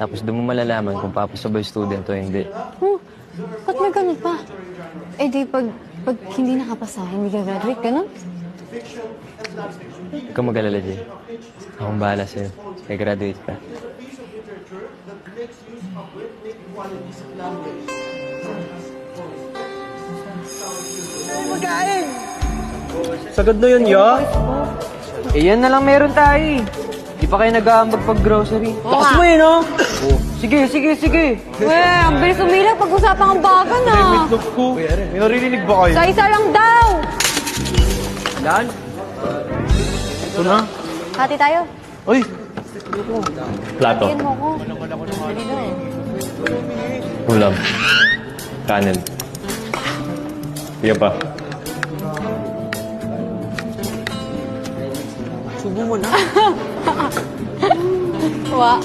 Tapos doon mo malalaman kung papasabay student o hindi. Oh, ba't may ganun pa? Eh di pag hindi nakapasa, hindi ka graduate, ganun? Huwag kang mag-alala, Jay. Akong bahala sa'yo. Kaya graduate ka. Sagad na yun, ya? Eh, yan na lang meron tayo eh. Di pa kayo nag-aambag pag-grocery. Lakas mo eh, no? Sige, sige, sige. Weh, ang bilis umilag pag-usapan ang bagan ah. Look ko. May narinig ba kayo? Isa-isa lang daw. Daan. Ito na. Hati tayo. Uy! Plato. Tingin mo ko. Ulam. Kanin. Sige pa. Subo mo na. Wa.